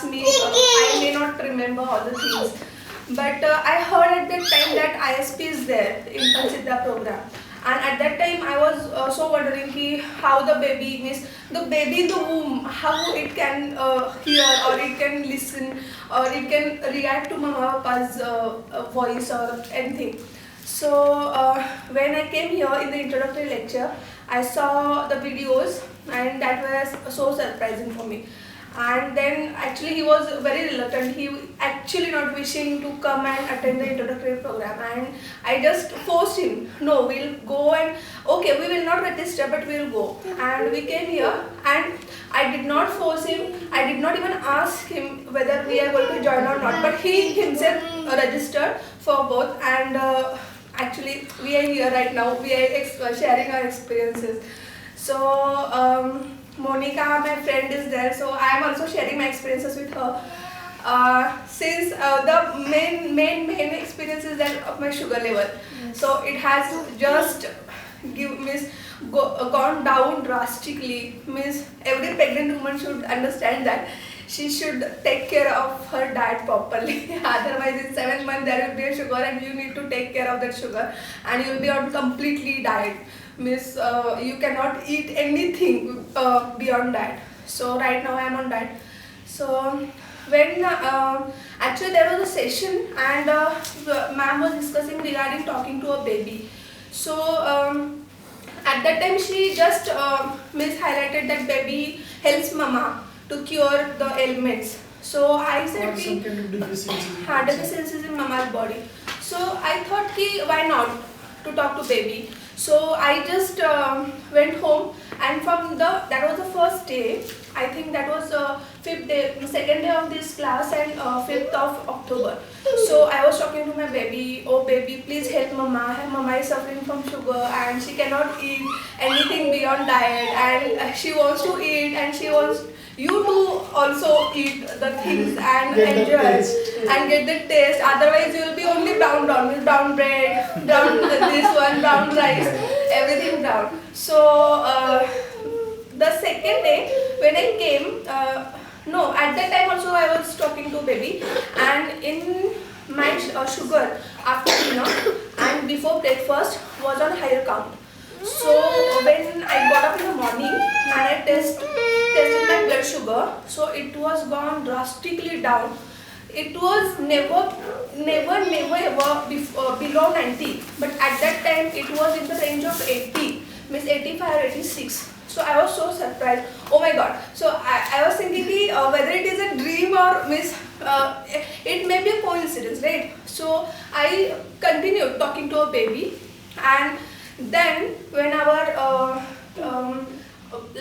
ask me, I may not remember all the things. But I heard at that time that ISP is there in Panchitra program. And at that time I was so wondering ki how the baby means the baby in the womb, how it can hear or it can listen or it can react to mama papa's voice or anything. So when I came here in the introductory lecture, I saw the videos and that was so surprising for me. And then actually he was very reluctant. He actually not wishing to come and attend the introductory program, and I just forced him. No, we'll go and okay, we will not register, but we'll go. And we came here, and I did not force him. I did not even ask him whether we are going to join or not. But he himself registered for both, and actually we are here right now. We are sharing our experiences. So. Monica, my friend, is there, so I am also sharing my experiences with her. Since the main experience is that of my sugar level, so it has just gone down drastically. Means every pregnant woman should understand that she should take care of her diet properly. Otherwise, in 7 months there will be a sugar, and you need to take care of that sugar, and you will be on completely diet. Means you cannot eat anything beyond that. So right now I am on diet. So when actually there was a session, and ma'am was discussing regarding talking to a baby. So at that time she just highlighted that baby helps mama to cure the ailments. So I said some kind of deficiencies in mama's body. So I thought ki why not to talk to baby. So I just went home, and from that was the first day. I think that was second day of this class, and 5th of October. So I was talking to my baby. Oh baby, please help mama. Mama is suffering from sugar, and she cannot eat anything beyond diet, and she wants to eat, and she wants you to also eat the things and enjoy and get the taste. Otherwise you will be only brown bread, brown this one, brown rice, everything brown. So the second day when I came, no, at that time also I was talking to baby, and in my sugar after dinner and before breakfast was on higher count. So when I got up in the morning and I tested my blood sugar, so it was gone drastically down. It was never ever below 90, but at that time it was in the range of 80, means 85 or 86. So I was so surprised. Oh my god. So I was thinking whether it is a dream or it may be a coincidence, right? So I continued talking to a baby, and then when our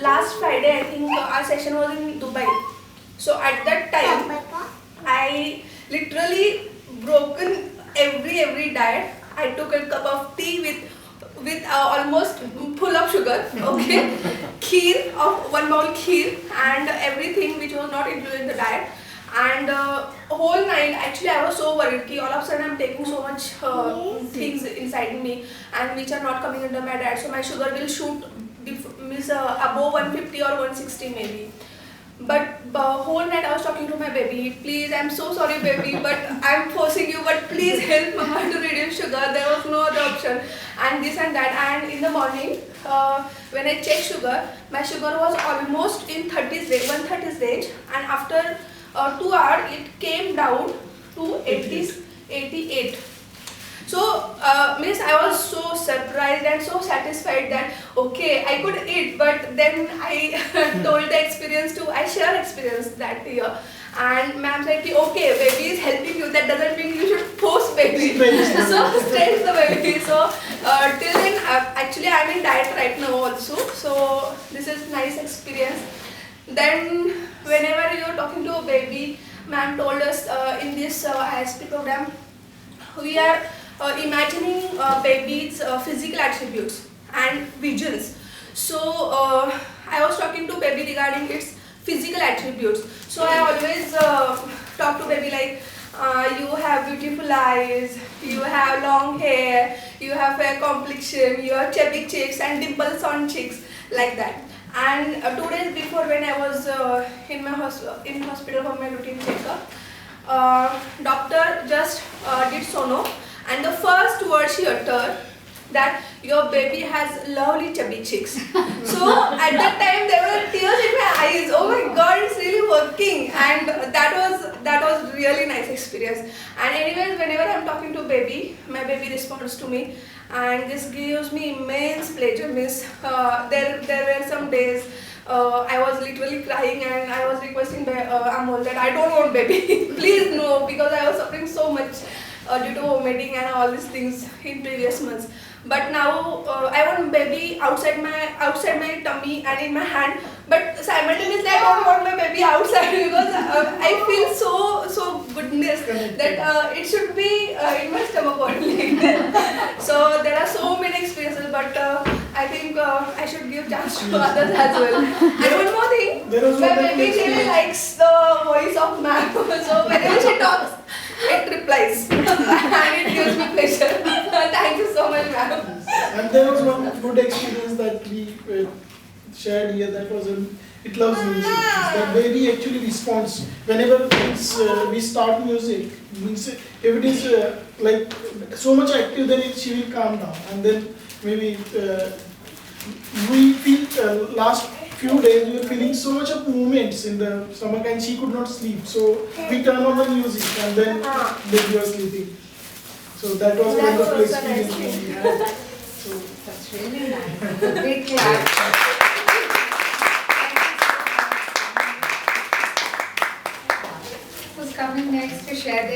last Friday, I think our session was in Dubai. So at that time, I literally broken every diet. I took a cup of tea with almost full of sugar, okay, kheer of 1 bowl kheer, and everything which was not included in the diet. And whole night actually I was so worried ki all of a sudden I'm taking so much things inside me and which are not coming under my diet, so my sugar will shoot above 150 or 160 maybe. But the whole night I was talking to my baby, please, I'm so sorry baby, but I'm forcing you, but please help mama to reduce sugar. There was no other option, and this and that. And in the morning when I checked sugar, my sugar was almost in 130's range, and after 2 hours it came down to 88. So means I was so surprised and so satisfied that okay, I could eat, but then I told the experience I share experience that year, and ma'am said okay, baby is helping you, that doesn't mean you should force baby. So stretch the baby. So till then actually I'm in diet right now also, so this is nice experience. Then whenever you're talking to a baby, ma'am told us in this ISP program we are imagining baby's physical attributes and visions. So I was talking to baby regarding its physical attributes. So I always talk to baby like you have beautiful eyes, you have long hair, you have fair complexion, you have chubby cheeks and dimples on cheeks, like that. And 2 days before, when I was in hospital for my routine checkup, doctor just did sono, and the first word she uttered that your baby has lovely chubby cheeks. So at that time there were tears in my eyes. Oh my God, it's really working, and that was really nice experience. And anyways, whenever I'm talking to baby, my baby responds to me, and this gives me immense pleasure. Miss, there were some days I was literally crying and I was requesting Amol that I don't want baby, please no, because I was suffering so much due to vomiting and all these things in previous months. But now I want baby outside my tummy and in my hand. But simultaneously I don't want my baby outside because I feel so goodness that it should be in my stomach only. So there are so many experiences, but I think I should give chance to others as well. And one more thing, my baby really likes the voice of ma'am. So whenever she talks, it replies and it gives me pleasure. Thank you so much, ma'am. And there was one good experience that we shared here, that was It Loves Music. That baby actually responds whenever we start music. Means if it is like so much active, then she will calm down, and then maybe we feel last few days we were feeling so much of movements in the stomach and she could not sleep. So we turn on the music and then baby was sleeping. So that was a wonderful experience we had. So that's really nice. Big clap. Who's coming next to share their